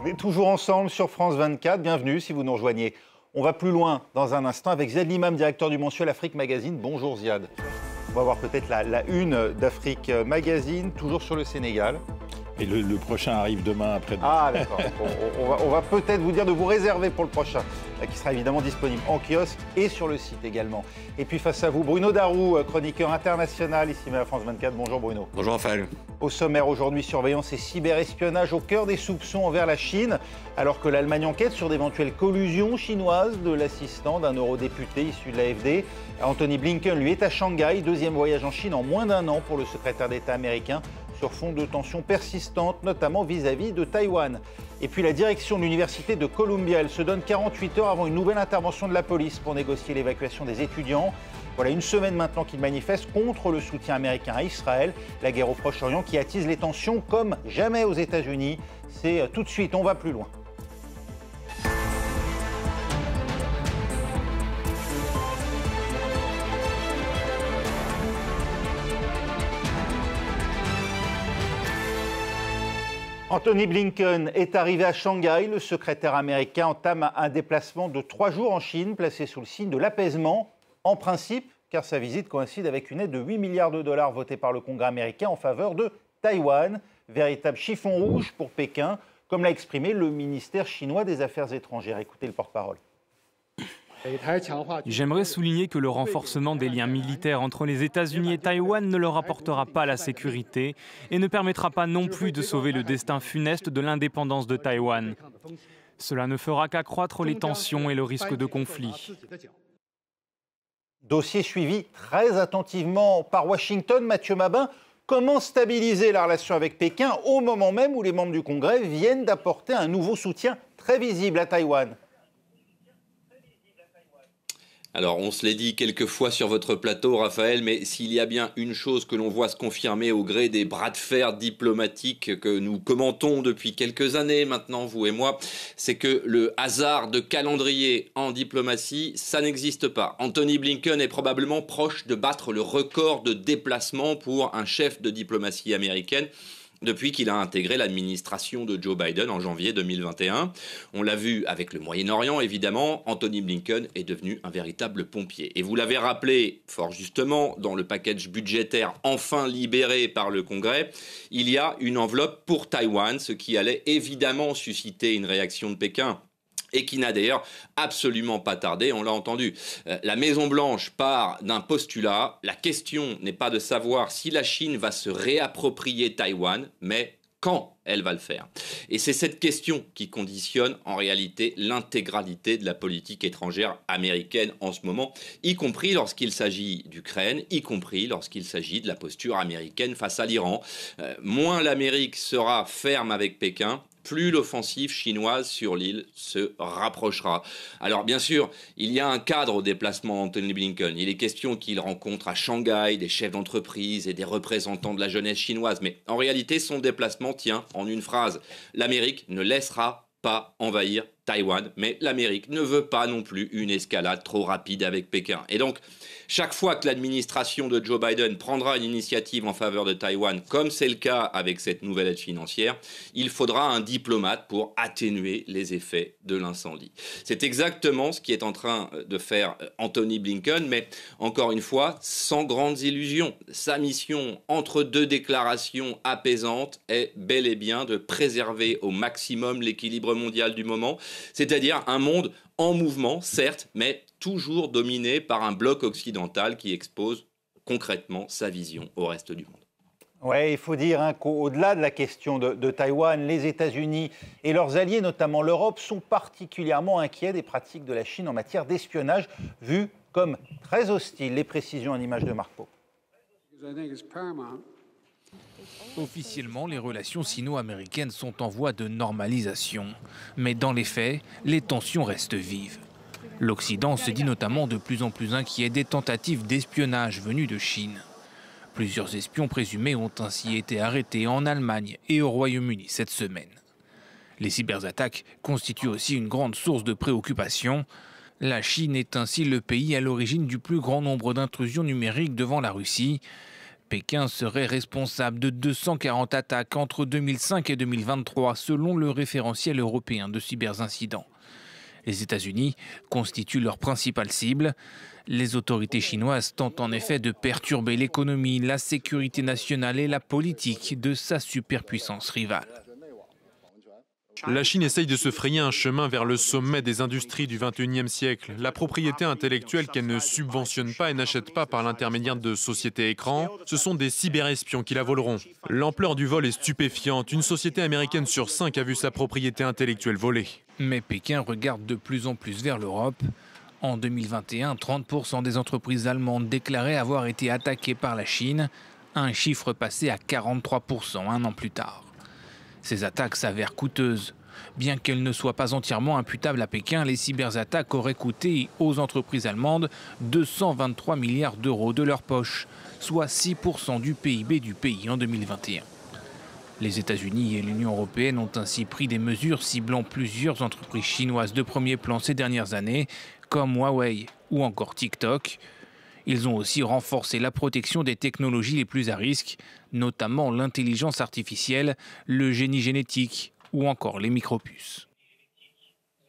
On est toujours ensemble sur France 24. Bienvenue si vous nous rejoignez. On va plus loin dans un instant avec Ziad Limam, directeur du mensuel Afrique Magazine. Bonjour Ziad. On va voir peut-être la une d'Afrique Magazine, toujours sur le Sénégal. Et le prochain arrive demain après-demain. Ah d'accord. On va peut-être vous dire de vous réserver pour le prochain, qui sera évidemment disponible en kiosque et sur le site également. Et puis face à vous, Bruno Darou, chroniqueur international ici même à France 24. Bonjour Bruno. Bonjour Raphaël. Au sommaire aujourd'hui, surveillance et cyberespionnage au cœur des soupçons envers la Chine, alors que l'Allemagne enquête sur d'éventuelles collusions chinoises de l'assistant d'un eurodéputé issu de l'AfD. Anthony Blinken, lui, est à Shanghai, deuxième voyage en Chine en moins d'un an pour le secrétaire d'État américain, sur fond de tensions persistantes, notamment vis-à-vis de Taïwan. Et puis la direction de l'université de Columbia, elle se donne 48 heures avant une nouvelle intervention de la police pour négocier l'évacuation des étudiants. Voilà une semaine maintenant qu'ils manifestent contre le soutien américain à Israël, la guerre au Proche-Orient qui attise les tensions comme jamais aux États-Unis. C'est tout de suite, on va plus loin. Anthony Blinken est arrivé à Shanghai. Le secrétaire américain entame un déplacement de 3 jours en Chine, placé sous le signe de l'apaisement. En principe, car sa visite coïncide avec une aide de 8 milliards de dollars votée par le Congrès américain en faveur de Taïwan. Véritable chiffon rouge pour Pékin, comme l'a exprimé le ministère chinois des Affaires étrangères. Écoutez le porte-parole. J'aimerais souligner que le renforcement des liens militaires entre les États-Unis et Taïwan ne leur apportera pas la sécurité et ne permettra pas non plus de sauver le destin funeste de l'indépendance de Taïwan. Cela ne fera qu'accroître les tensions et le risque de conflit. Dossier suivi très attentivement par Washington. Mathieu Mabin, comment stabiliser la relation avec Pékin au moment même où les membres du Congrès viennent d'apporter un nouveau soutien très visible à Taïwan ? Alors, on se l'est dit quelques fois sur votre plateau, Raphaël, mais s'il y a bien une chose que l'on voit se confirmer au gré des bras de fer diplomatiques que nous commentons depuis quelques années maintenant, vous et moi, c'est que le hasard de calendrier en diplomatie, ça n'existe pas. Anthony Blinken est probablement proche de battre le record de déplacement pour un chef de diplomatie américaine depuis qu'il a intégré l'administration de Joe Biden en janvier 2021. On l'a vu avec le Moyen-Orient, évidemment, Anthony Blinken est devenu un véritable pompier. Et vous l'avez rappelé fort justement, dans le package budgétaire enfin libéré par le Congrès, il y a une enveloppe pour Taïwan, ce qui allait évidemment susciter une réaction de Pékin. Et qui n'a d'ailleurs absolument pas tardé, on l'a entendu. La Maison-Blanche part d'un postulat. La question n'est pas de savoir si la Chine va se réapproprier Taïwan, mais quand elle va le faire. Et c'est cette question qui conditionne en réalité l'intégralité de la politique étrangère américaine en ce moment, y compris lorsqu'il s'agit d'Ukraine, y compris lorsqu'il s'agit de la posture américaine face à l'Iran. Moins l'Amérique sera ferme avec Pékin, plus l'offensive chinoise sur l'île se rapprochera. Alors bien sûr, il y a un cadre au déplacement d'Anthony Blinken. Il est question qu'il rencontre à Shanghai des chefs d'entreprise et des représentants de la jeunesse chinoise. Mais en réalité, son déplacement tient en une phrase. L'Amérique ne laissera pas envahir Taïwan, mais l'Amérique ne veut pas non plus une escalade trop rapide avec Pékin. Et donc, chaque fois que l'administration de Joe Biden prendra une initiative en faveur de Taïwan, comme c'est le cas avec cette nouvelle aide financière, il faudra un diplomate pour atténuer les effets de l'incendie. C'est exactement ce qui est en train de faire Anthony Blinken, mais encore une fois, sans grandes illusions. Sa mission, entre deux déclarations apaisantes, est bel et bien de préserver au maximum l'équilibre mondial du moment, c'est-à-dire un monde en mouvement, certes, mais toujours dominé par un bloc occidental qui expose concrètement sa vision au reste du monde. Oui, il faut dire qu'au-delà de la question de Taïwan, les États-Unis et leurs alliés, notamment l'Europe, sont particulièrement inquiets des pratiques de la Chine en matière d'espionnage, vues comme très hostiles. Les précisions en images de Marc Pau. Officiellement, les relations sino-américaines sont en voie de normalisation. Mais dans les faits, les tensions restent vives. L'Occident se dit notamment de plus en plus inquiet des tentatives d'espionnage venues de Chine. Plusieurs espions présumés ont ainsi été arrêtés en Allemagne et au Royaume-Uni cette semaine. Les cyberattaques constituent aussi une grande source de préoccupation. La Chine est ainsi le pays à l'origine du plus grand nombre d'intrusions numériques devant la Russie. Pékin serait responsable de 240 attaques entre 2005 et 2023, selon le référentiel européen de cyberincidents. Les États-Unis constituent leur principale cible. Les autorités chinoises tentent en effet de perturber l'économie, la sécurité nationale et la politique de sa superpuissance rivale. La Chine essaye de se frayer un chemin vers le sommet des industries du XXIe siècle. La propriété intellectuelle qu'elle ne subventionne pas et n'achète pas par l'intermédiaire de sociétés écrans, ce sont des cyberespions qui la voleront. L'ampleur du vol est stupéfiante. Une société américaine sur 5 a vu sa propriété intellectuelle volée. Mais Pékin regarde de plus en plus vers l'Europe. En 2021, 30% des entreprises allemandes déclaraient avoir été attaquées par la Chine, un chiffre passé à 43% un an plus tard. Ces attaques s'avèrent coûteuses. Bien qu'elles ne soient pas entièrement imputables à Pékin, les cyberattaques auraient coûté aux entreprises allemandes 223 milliards d'euros de leur poche, soit 6% du PIB du pays en 2021. Les États-Unis et l'Union européenne ont ainsi pris des mesures ciblant plusieurs entreprises chinoises de premier plan ces dernières années, comme Huawei ou encore TikTok. Ils ont aussi renforcé la protection des technologies les plus à risque, notamment l'intelligence artificielle, le génie génétique ou encore les micropuces.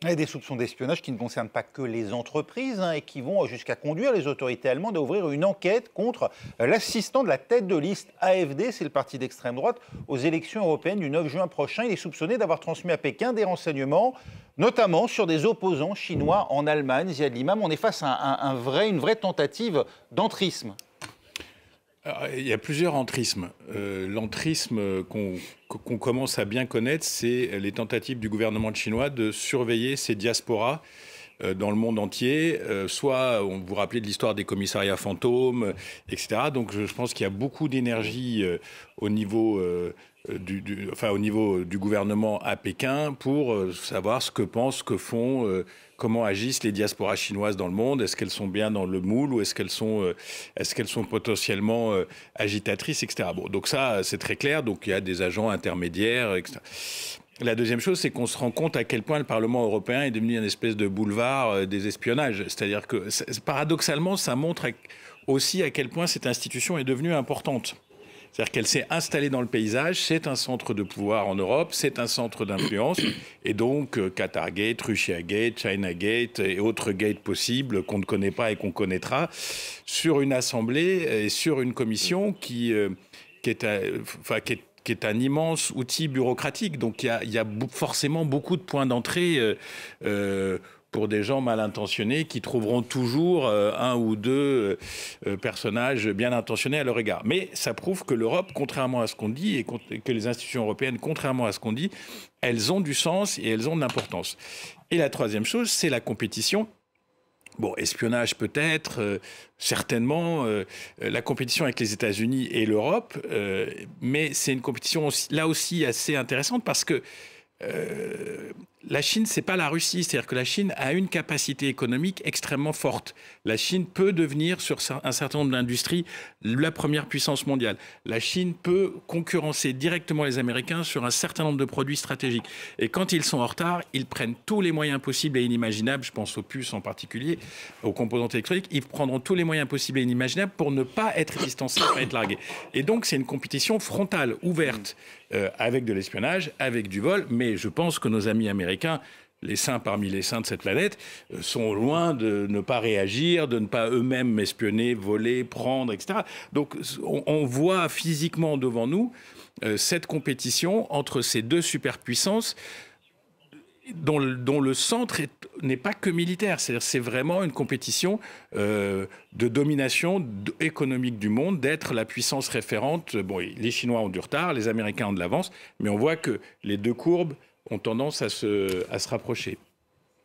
Et des soupçons d'espionnage qui ne concernent pas que les entreprises et qui vont jusqu'à conduire les autorités allemandes à ouvrir une enquête contre l'assistant de la tête de liste AfD, c'est le parti d'extrême droite, aux élections européennes du 9 juin prochain. Il est soupçonné d'avoir transmis à Pékin des renseignements, notamment sur des opposants chinois en Allemagne. Ziad Limam, on est face à une vraie tentative d'entrisme. Il y a plusieurs entrismes. L'entrisme qu'on commence à bien connaître, c'est les tentatives du gouvernement chinois de surveiller ces diasporas dans le monde entier. Soit, on vous rappelez de l'histoire des commissariats fantômes, etc. Donc je pense qu'il y a beaucoup d'énergie au niveau du gouvernement à Pékin pour savoir ce que pensent, que font, comment agissent les diasporas chinoises dans le monde. Est-ce qu'elles sont bien dans le moule ou est-ce qu'elles sont potentiellement agitatrices, etc. Bon, donc ça, c'est très clair. Donc il y a des agents intermédiaires, etc. La deuxième chose, c'est qu'on se rend compte à quel point le Parlement européen est devenu une espèce de boulevard des espionnages. C'est-à-dire que, paradoxalement, ça montre aussi à quel point cette institution est devenue importante. C'est-à-dire qu'elle s'est installée dans le paysage, c'est un centre de pouvoir en Europe, c'est un centre d'influence, et donc Qatargate, Russiagate, Chinagate et autres gates possibles qu'on ne connaît pas et qu'on connaîtra, sur une assemblée et sur une commission qui est un immense outil bureaucratique. Donc il y a forcément beaucoup de points d'entrée pour des gens mal intentionnés qui trouveront toujours un ou deux personnages bien intentionnés à leur égard. Mais ça prouve que l'Europe, contrairement à ce qu'on dit, et que les institutions européennes, contrairement à ce qu'on dit, elles ont du sens et elles ont de l'importance. Et la troisième chose, c'est la compétition. Bon, espionnage peut-être, certainement, la compétition avec les États-Unis et l'Europe, mais c'est une compétition là aussi assez intéressante parce que la Chine, c'est pas la Russie. C'est-à-dire que la Chine a une capacité économique extrêmement forte. La Chine peut devenir, sur un certain nombre d'industries, la première puissance mondiale. La Chine peut concurrencer directement les Américains sur un certain nombre de produits stratégiques. Et quand ils sont en retard, ils prennent tous les moyens possibles et inimaginables, je pense aux puces en particulier, aux composantes électroniques, ils prendront tous les moyens possibles et inimaginables pour ne pas être distancés, pas être largués. Et donc, c'est une compétition frontale, ouverte, avec de l'espionnage, avec du vol, mais je pense que nos amis américains, les saints parmi les saints de cette planète, sont loin de ne pas réagir, de ne pas eux-mêmes espionner, voler, prendre, etc. Donc on voit physiquement devant nous cette compétition entre ces deux superpuissances dont le centre n'est pas que militaire. C'est-à-dire c'est vraiment une compétition de domination économique du monde, d'être la puissance référente. Bon, les Chinois ont du retard, les Américains ont de l'avance, mais on voit que les deux courbes ont tendance à se rapprocher.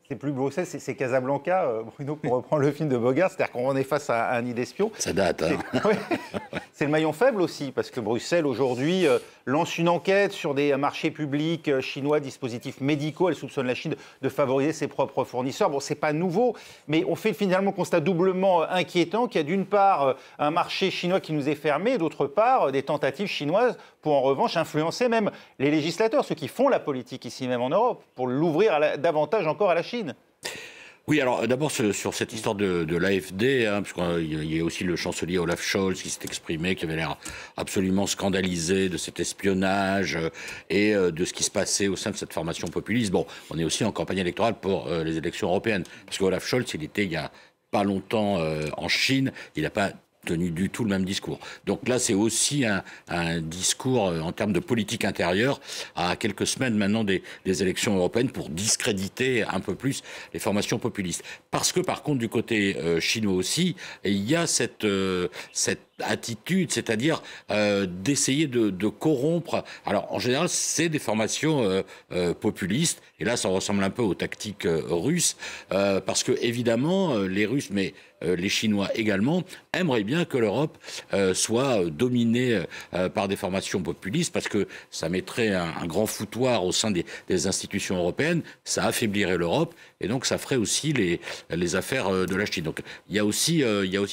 C'est plus Bruxelles, c'est Casablanca, Bruno, pour reprendre le film de Bogart, c'est-à-dire qu'on est face à un nid d'espions. Ça date, hein. C'est le maillon faible aussi, parce que Bruxelles, aujourd'hui, lance une enquête sur des marchés publics chinois, dispositifs médicaux. Elle soupçonne la Chine de favoriser ses propres fournisseurs. Bon, c'est pas nouveau, mais on fait finalement un constat doublement inquiétant qu'il y a d'une part un marché chinois qui nous est fermé, et d'autre part des tentatives chinoises pour en revanche influencer même les législateurs, ceux qui font la politique ici même en Europe, pour l'ouvrir davantage encore à la Chine. Oui, alors d'abord sur cette histoire de l'AfD, hein, parce qu'il y a aussi le chancelier Olaf Scholz qui s'est exprimé, qui avait l'air absolument scandalisé de cet espionnage et de ce qui se passait au sein de cette formation populiste. Bon, on est aussi en campagne électorale pour les élections européennes, parce qu'Olaf Scholz, il était il y a pas longtemps en Chine, il n'a pas tenu du tout le même discours. Donc là, c'est aussi un discours en termes de politique intérieure à quelques semaines maintenant des élections européennes pour discréditer un peu plus les formations populistes. Parce que par contre, du côté chinois aussi, il y a cette attitude, c'est-à-dire d'essayer de corrompre. Alors en général, c'est des formations populistes, et là ça ressemble un peu aux tactiques russes, parce que évidemment les Russes, mais les Chinois également, aimeraient bien que l'Europe soit dominée par des formations populistes, parce que ça mettrait un grand foutoir au sein des institutions européennes, ça affaiblirait l'Europe, et donc ça ferait aussi les affaires de la Chine. Donc il y a aussi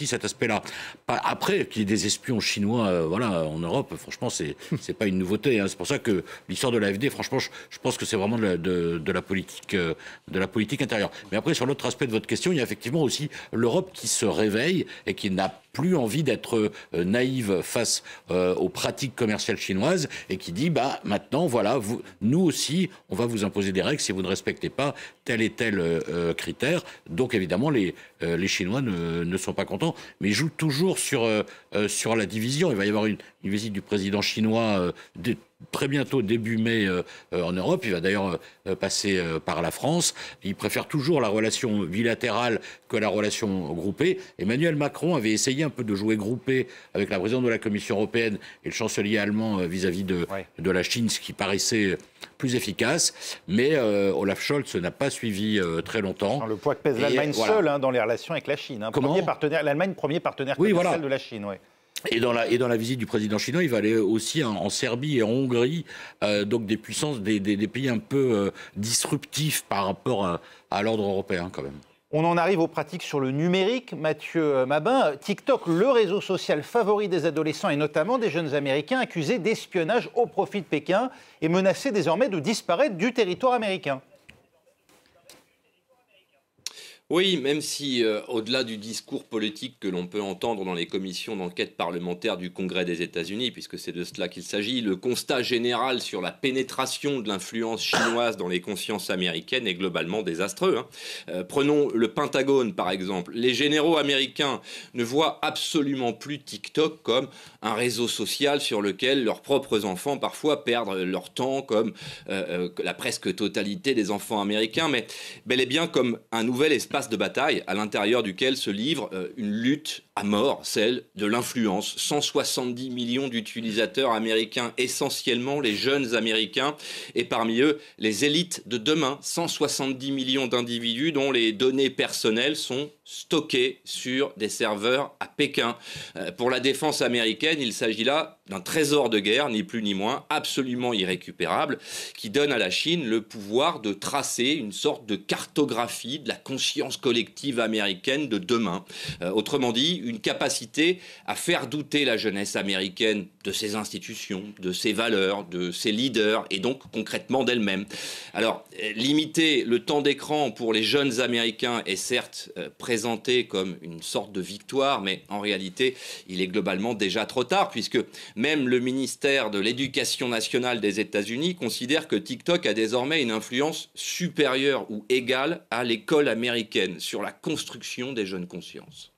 cet aspect-là. Après, qu'il y ait des espions chinois voilà, en Europe, franchement, c'est pas une nouveauté. Hein. C'est pour ça que l'histoire de l'AfD, franchement, je pense que c'est vraiment de la politique intérieure. Mais après, sur l'autre aspect de votre question, il y a effectivement aussi l'Europe qui se réveille et qui n'a plus envie d'être naïve face aux pratiques commerciales chinoises et qui dit maintenant voilà, nous aussi on va vous imposer des règles si vous ne respectez pas tel et tel critère. Donc évidemment les Chinois ne sont pas contents, mais ils jouent toujours sur la division. Il va y avoir une visite du président chinois très bientôt, début mai, en Europe. Il va d'ailleurs passer par la France. Il préfère toujours la relation bilatérale que la relation groupée. Emmanuel Macron avait essayé un peu de jouer groupé avec la présidente de la Commission européenne et le chancelier allemand vis-à-vis de la Chine, ce qui paraissait plus efficace. Mais Olaf Scholz n'a pas suivi très longtemps. Le poids que pèse l'Allemagne seule dans les relations avec la Chine. Hein. L'Allemagne, premier partenaire commercial de la Chine. Ouais. Et dans la visite du président chinois, il va aller aussi en Serbie et en Hongrie, donc des puissances, des pays un peu disruptifs par rapport à l'ordre européen quand même. On en arrive aux pratiques sur le numérique. Mathieu Mabin, TikTok, le réseau social favori des adolescents et notamment des jeunes Américains, accusé d'espionnage au profit de Pékin et menacé désormais de disparaître du territoire américain. Oui, même si, au-delà du discours politique que l'on peut entendre dans les commissions d'enquête parlementaire du Congrès des États-Unis, puisque c'est de cela qu'il s'agit, le constat général sur la pénétration de l'influence chinoise dans les consciences américaines est globalement désastreux. Hein. Prenons le Pentagone, par exemple. Les généraux américains ne voient absolument plus TikTok comme un réseau social sur lequel leurs propres enfants parfois perdent leur temps, comme la presque totalité des enfants américains, mais bel et bien comme un nouvel espace de bataille à l'intérieur duquel se livre une lutte à mort, celle de l'influence. 170 millions d'utilisateurs américains, essentiellement les jeunes américains, et parmi eux les élites de demain, 170 millions d'individus dont les données personnelles sont stockées sur des serveurs à Pékin. Pour la défense américaine, il s'agit là d'un trésor de guerre, ni plus ni moins, absolument irrécupérable, qui donne à la Chine le pouvoir de tracer une sorte de cartographie de la conscience collective américaine de demain. Autrement dit, une capacité à faire douter la jeunesse américaine de ses institutions, de ses valeurs, de ses leaders, et donc concrètement d'elle-même. Alors, limiter le temps d'écran pour les jeunes Américains est certes présenté comme une sorte de victoire, mais en réalité, il est globalement déjà trop tard, puisque même le ministère de l'Éducation nationale des États-Unis considère que TikTok a désormais une influence supérieure ou égale à l'école américaine sur la construction des jeunes consciences.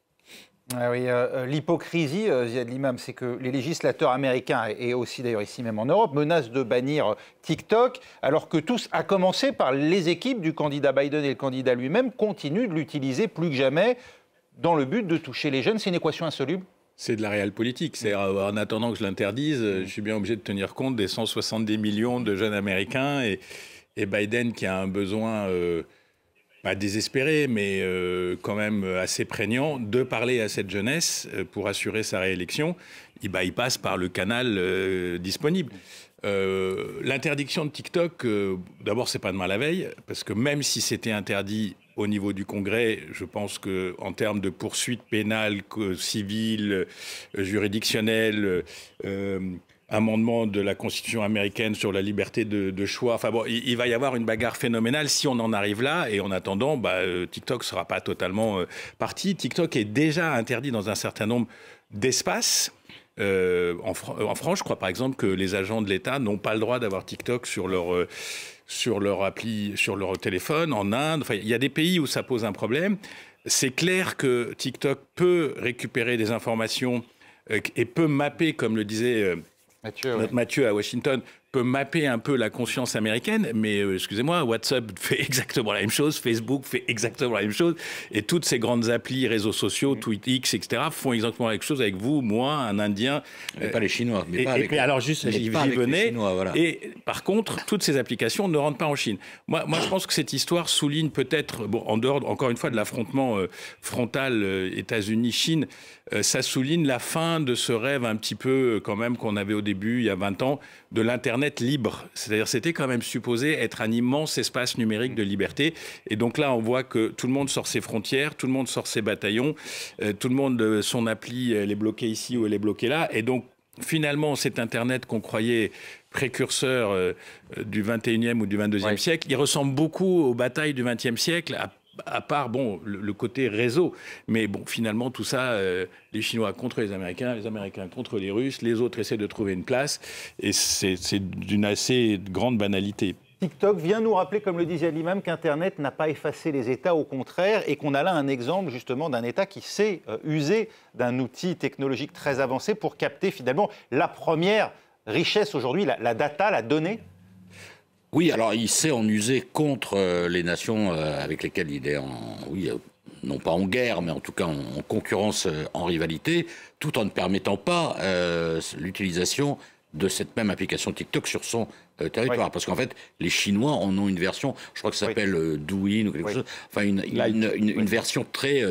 Ah oui, l'hypocrisie, Ziad Limam, c'est que les législateurs américains, et aussi d'ailleurs ici même en Europe, menacent de bannir TikTok, alors que tous, à commencer par les équipes du candidat Biden et le candidat lui-même, continuent de l'utiliser plus que jamais dans le but de toucher les jeunes. C'est une équation insoluble. C'est de la réelle politique. C'est en attendant que je l'interdise, je suis bien obligé de tenir compte des 170 millions de jeunes Américains et Biden qui a un besoin pas désespéré, mais quand même assez prégnant de parler à cette jeunesse pour assurer sa réélection. Il passe par le canal disponible. L'interdiction de TikTok, d'abord, c'est pas demain la veille, parce que même si c'était interdit au niveau du Congrès, je pense qu'en termes de poursuites pénales, civiles, juridictionnelles, amendement de la Constitution américaine sur la liberté de choix. Enfin bon, il va y avoir une bagarre phénoménale si on en arrive là. Et en attendant, TikTok ne sera pas totalement parti. TikTok est déjà interdit dans un certain nombre d'espaces. En France, je crois par exemple que les agents de l'État n'ont pas le droit d'avoir TikTok sur leur appli, sur leur téléphone. En Inde, enfin, il y a des pays où ça pose un problème. C'est clair que TikTok peut récupérer des informations et peut mapper, comme le disait Mathieu à Washington, peut mapper un peu la conscience américaine, mais excusez-moi, WhatsApp fait exactement la même chose, Facebook fait exactement la même chose, et toutes ces grandes applis, réseaux sociaux, X, etc., font exactement la même chose avec vous, moi, un Indien. Mais pas les Chinois. Alors juste, j'y venais. Chinois, voilà. Et par contre, toutes ces applications ne rentrent pas en Chine. Moi, je pense que cette histoire souligne peut-être, en dehors, encore une fois, de l'affrontement frontal États-Unis-Chine, ça souligne la fin de ce rêve un petit peu, quand même, qu'on avait au début, il y a 20 ans, de l'Internet libre. C'est-à-dire, c'était quand même supposé être un immense espace numérique de liberté. Et donc là, on voit que tout le monde sort ses frontières, tout le monde sort ses bataillons, tout le monde, son appli, elle est bloquée ici ou elle est bloquée là. Et donc, finalement, cet Internet qu'on croyait précurseur du 21e ou du 22e siècle, il ressemble beaucoup aux batailles du 20e siècle, à part, le côté réseau. Mais bon, finalement, tout ça, les Chinois contre les Américains contre les Russes, les autres essaient de trouver une place, et c'est d'une assez grande banalité. TikTok vient nous rappeler, comme le disait l'imam, qu'Internet n'a pas effacé les États, au contraire, et qu'on a là un exemple justement d'un État qui sait user d'un outil technologique très avancé pour capter finalement la première richesse aujourd'hui, la data, la donnée. Oui, alors il sait en user contre les nations avec lesquelles il est non pas en guerre, mais en tout cas en concurrence, en rivalité, tout en ne permettant pas l'utilisation de cette même application TikTok sur son territoire. Parce qu'en fait, les Chinois en ont une version, je crois que ça s'appelle Douyin ou quelque chose, enfin une version très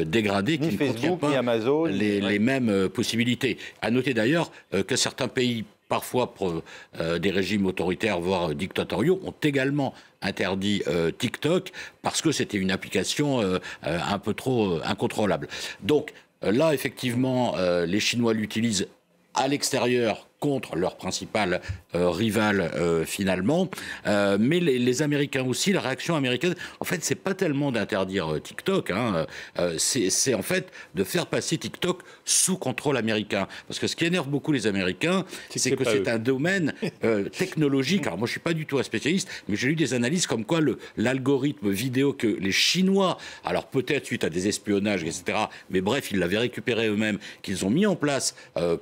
dégradée qui ne contient pas Amazon, les mêmes possibilités. À noter d'ailleurs que certains pays, parfois des régimes autoritaires, voire dictatoriaux, ont également interdit TikTok parce que c'était une application un peu trop incontrôlable. Donc là, effectivement, les Chinois l'utilisent à l'extérieur contre leur principal rival finalement, mais les Américains aussi, la réaction américaine, en fait, c'est pas tellement d'interdire TikTok, c'est en fait de faire passer TikTok sous contrôle américain, parce que ce qui énerve beaucoup les Américains, c'est que c'est un domaine technologique. Alors moi, je suis pas du tout un spécialiste, mais j'ai lu des analyses comme quoi l'algorithme vidéo que les Chinois, alors peut-être suite à des espionnages, etc., mais bref, ils l'avaient récupéré eux-mêmes, qu'ils ont mis en place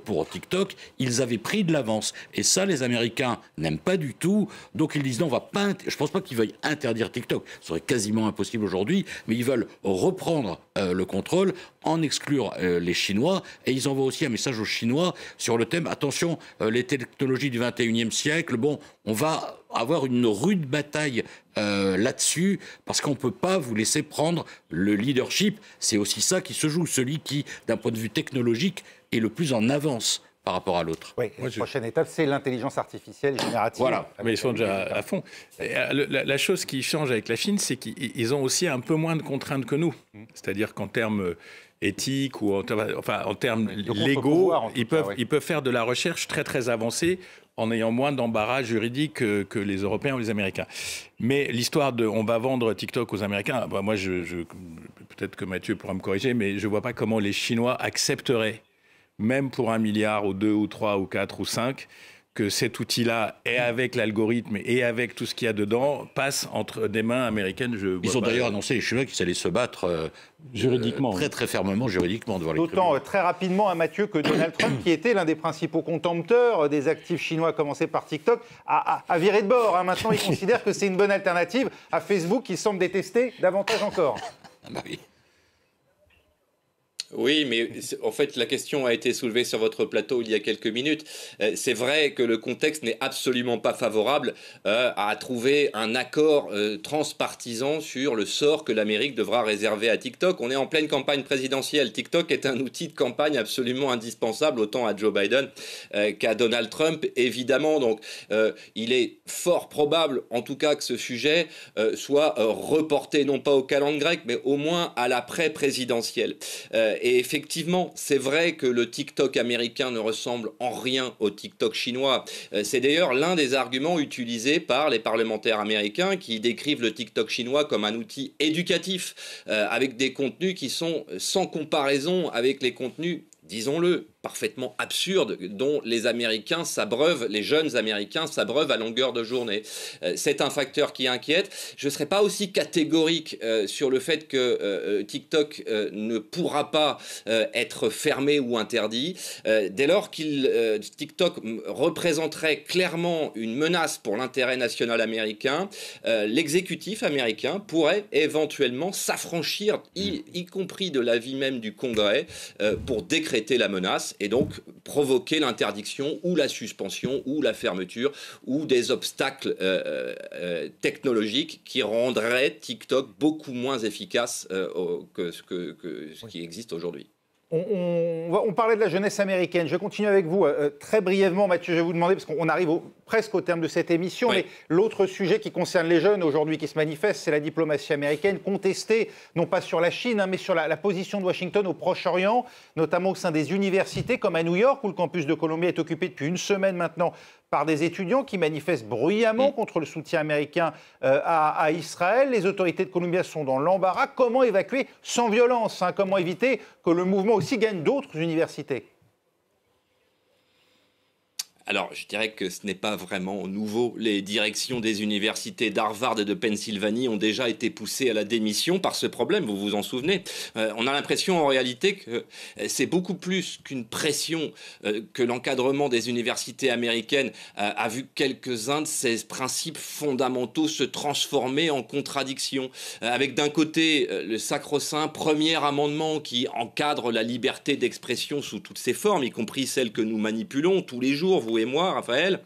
pour TikTok, ils avaient pris de l'avance. Et ça, les Américains n'aiment pas du tout. Donc ils disent non, on va pas. Je pense pas qu'ils veuillent interdire TikTok. Ce serait quasiment impossible aujourd'hui. Mais ils veulent reprendre le contrôle, en exclure les Chinois. Et ils envoient aussi un message aux Chinois sur le thème attention, les technologies du 21e siècle. Bon, on va avoir une rude bataille là-dessus, parce qu'on ne peut pas vous laisser prendre le leadership. C'est aussi ça qui se joue, celui qui, d'un point de vue technologique, est le plus en avance par rapport à l'autre. Oui, la prochaine étape, c'est l'intelligence artificielle générative. Voilà, mais ils sont déjà à fond. La chose qui change avec la Chine, c'est qu'ils ont aussi un peu moins de contraintes que nous. C'est-à-dire qu'en termes éthiques ou en termes légaux, ils peuvent faire de la recherche très très avancée en ayant moins d'embarras juridiques que les Européens ou les Américains. Mais l'histoire de on va vendre TikTok aux Américains, moi, peut-être que Mathieu pourra me corriger, mais je ne vois pas comment les Chinois accepteraient, même pour 1 milliard ou 2 ou 3 ou 4 ou 5, que cet outil-là, et avec l'algorithme et avec tout ce qu'il y a dedans, passe entre des mains américaines. Ils ont d'ailleurs annoncé, les Chinois, qu'ils allaient se battre juridiquement, très très fermement juridiquement devant les tribunaux. D'autant très rapidement à Mathieu que Donald Trump, qui était l'un des principaux contempteurs des actifs chinois, à commencer par TikTok, a viré de bord. Maintenant, il considère que c'est une bonne alternative à Facebook, qui semble détester davantage encore. Bah oui. Oui, mais en fait, la question a été soulevée sur votre plateau il y a quelques minutes. C'est vrai que le contexte n'est absolument pas favorable à trouver un accord transpartisan sur le sort que l'Amérique devra réserver à TikTok. On est en pleine campagne présidentielle. TikTok est un outil de campagne absolument indispensable, autant à Joe Biden qu'à Donald Trump, évidemment. Donc, il est fort probable, en tout cas, que ce sujet soit reporté, non pas au calendrier grec, mais au moins à l'après-présidentiel. Et effectivement, c'est vrai que le TikTok américain ne ressemble en rien au TikTok chinois. C'est d'ailleurs l'un des arguments utilisés par les parlementaires américains qui décrivent le TikTok chinois comme un outil éducatif, avec des contenus qui sont sans comparaison avec les contenus, disons-le, parfaitement absurde dont les Américains s'abreuvent, les jeunes Américains s'abreuvent à longueur de journée. C'est un facteur qui inquiète. Je ne serais pas aussi catégorique sur le fait que TikTok ne pourra pas être fermé ou interdit. Dès lors que TikTok représenterait clairement une menace pour l'intérêt national américain, l'exécutif américain pourrait éventuellement s'affranchir, y compris de l'avis même du Congrès, pour décréter la menace et donc provoquer l'interdiction ou la suspension ou la fermeture ou des obstacles technologiques qui rendraient TikTok beaucoup moins efficace que ce qui existe aujourd'hui. On parlait de la jeunesse américaine. Je continue avec vous. Très brièvement, Mathieu, je vais vous demander, parce qu'on arrive presque au terme de cette émission, mais l'autre sujet qui concerne les jeunes aujourd'hui qui se manifeste, c'est la diplomatie américaine contestée, non pas sur la Chine, mais sur la position de Washington au Proche-Orient, notamment au sein des universités, comme à New York, où le campus de Columbia est occupé depuis une semaine maintenant par des étudiants qui manifestent bruyamment contre le soutien américain à Israël. Les autorités de Columbia sont dans l'embarras. Comment évacuer sans violence, comment éviter que le mouvement aussi gagne d'autres universités? Alors, je dirais que ce n'est pas vraiment nouveau. Les directions des universités d'Harvard et de Pennsylvanie ont déjà été poussées à la démission par ce problème, vous vous en souvenez. On a l'impression en réalité que c'est beaucoup plus qu'une pression que l'encadrement des universités américaines a vu quelques-uns de ces principes fondamentaux se transformer en contradiction. Avec d'un côté le sacro-saint premier amendement qui encadre la liberté d'expression sous toutes ses formes, y compris celles que nous manipulons tous les jours, vous et moi, Raphaël,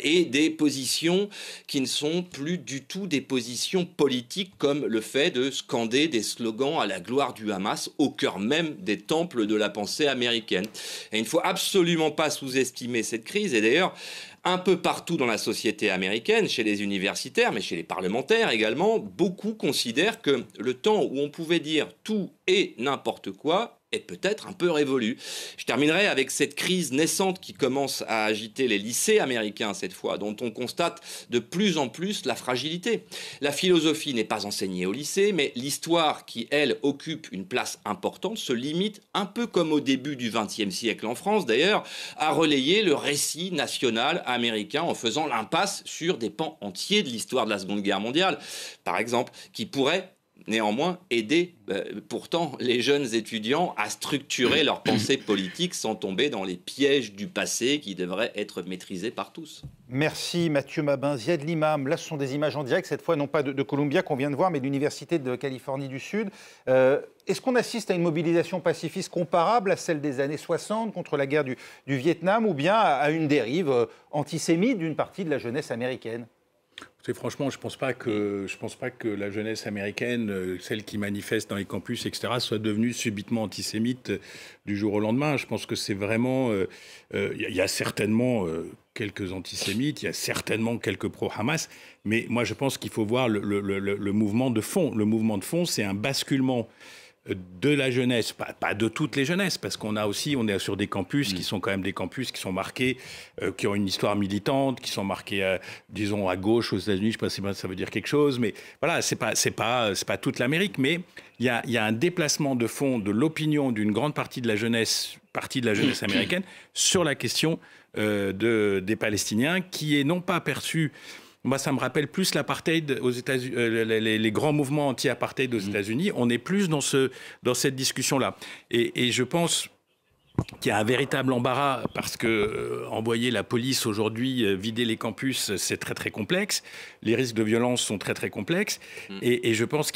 et des positions qui ne sont plus du tout des positions politiques comme le fait de scander des slogans à la gloire du Hamas au cœur même des temples de la pensée américaine. Et il ne faut absolument pas sous-estimer cette crise, et d'ailleurs, un peu partout dans la société américaine, chez les universitaires, mais chez les parlementaires également, beaucoup considèrent que le temps où on pouvait dire tout et n'importe quoi est peut-être un peu révolu. Je terminerai avec cette crise naissante qui commence à agiter les lycées américains cette fois, dont on constate de plus en plus la fragilité. La philosophie n'est pas enseignée au lycée, mais l'histoire qui, elle, occupe une place importante se limite, un peu comme au début du XXe siècle en France d'ailleurs, à relayer le récit national américain en faisant l'impasse sur des pans entiers de l'histoire de la Seconde Guerre mondiale, par exemple, qui pourraient néanmoins aider pourtant les jeunes étudiants à structurer leur pensée politique sans tomber dans les pièges du passé qui devraient être maîtrisés par tous. Merci Mathieu Mabin. Ziad Limam, là ce sont des images en direct, cette fois non pas de Columbia qu'on vient de voir, mais de l'Université de Californie du Sud. Est-ce qu'on assiste à une mobilisation pacifiste comparable à celle des années 60 contre la guerre du Vietnam, ou bien à une dérive antisémite d'une partie de la jeunesse américaine ? Franchement, je pense pas que la jeunesse américaine, celle qui manifeste dans les campus, etc., soit devenue subitement antisémite du jour au lendemain. Je pense que c'est vraiment... Il y a certainement quelques antisémites, il y a certainement quelques pro-Hamas, mais moi je pense qu'il faut voir le mouvement de fond. Le mouvement de fond, c'est un basculement de la jeunesse, pas de toutes les jeunesses, parce on est sur des campus qui sont quand même des campus qui sont marqués, qui ont une histoire militante, qui sont marqués, disons, à gauche aux États-Unis. Je ne sais pas si ça veut dire quelque chose, mais voilà, c'est pas toute l'Amérique, mais il y a un déplacement de fond de l'opinion d'une grande partie de la jeunesse américaine sur la question des Palestiniens, qui est non pas perçue. Moi, ça me rappelle plus l'apartheid aux États-Unis, les grands mouvements anti-apartheid aux États-Unis. On est plus dans cette discussion-là. Et je pense qu'il y a un véritable embarras parce que envoyer la police aujourd'hui, vider les campus, c'est très très complexe. Les risques de violence sont très très complexes. Et je pense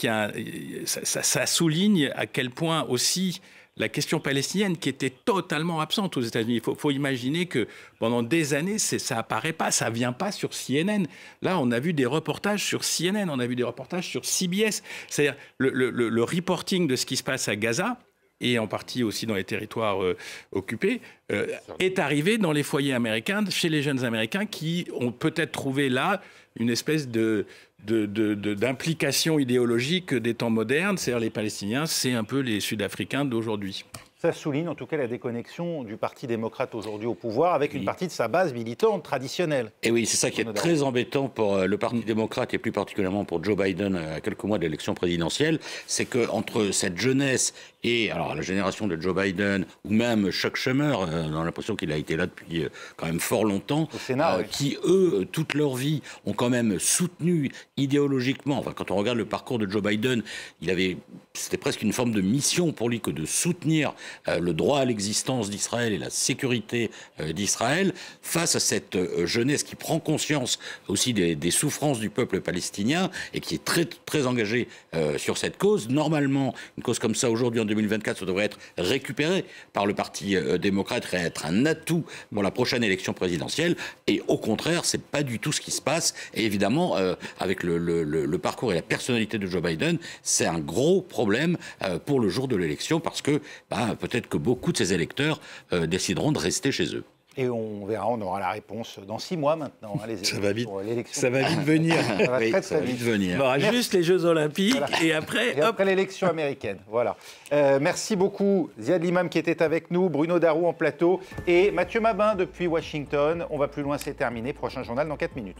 ça souligne à quel point aussi la question palestinienne qui était totalement absente aux États-Unis. Il faut imaginer que pendant des années, ça apparaît pas, ça vient pas sur CNN. Là, on a vu des reportages sur CNN, on a vu des reportages sur CBS. C'est-à-dire le reporting de ce qui se passe à Gaza et en partie aussi dans les territoires occupés, est arrivé dans les foyers américains, chez les jeunes Américains qui ont peut-être trouvé là une espèce d'implication idéologique des temps modernes. C'est-à-dire les Palestiniens, c'est un peu les Sud-Africains d'aujourd'hui. Ça souligne en tout cas la déconnexion du Parti démocrate aujourd'hui au pouvoir avec une partie de sa base militante traditionnelle. Et oui, c'est ça qui est très embêtant pour le Parti démocrate et plus particulièrement pour Joe Biden à quelques mois de l'élection présidentielle, c'est qu'entre cette jeunesse et alors la génération de Joe Biden ou même Chuck Schumer, on a l'impression qu'il a été là depuis quand même fort longtemps, au Sénat, qui eux, toute leur vie, ont quand même soutenu idéologiquement, enfin quand on regarde le parcours de Joe Biden, c'était presque une forme de mission pour lui que de soutenir le droit à l'existence d'Israël et la sécurité d'Israël, face à cette jeunesse qui prend conscience aussi des souffrances du peuple palestinien et qui est très, très engagée sur cette cause. Normalement, une cause comme ça, aujourd'hui, en 2024, ça devrait être récupéré par le Parti démocrate et être un atout pour la prochaine élection présidentielle. Et au contraire, c'est pas du tout ce qui se passe. Et évidemment, avec le parcours et la personnalité de Joe Biden, c'est un gros problème pour le jour de l'élection parce que peut-être que beaucoup de ces électeurs décideront de rester chez eux. Et on verra, on aura la réponse dans 6 mois maintenant. Hein, ça va vite. Ça va vite venir. Ça va très vite venir. Il y aura juste les Jeux Olympiques et après, après l'élection américaine. Voilà. Merci beaucoup Ziad Limam qui était avec nous, Bruno Darou en plateau et Mathieu Mabin depuis Washington. On va plus loin, c'est terminé. Prochain journal dans 4 minutes.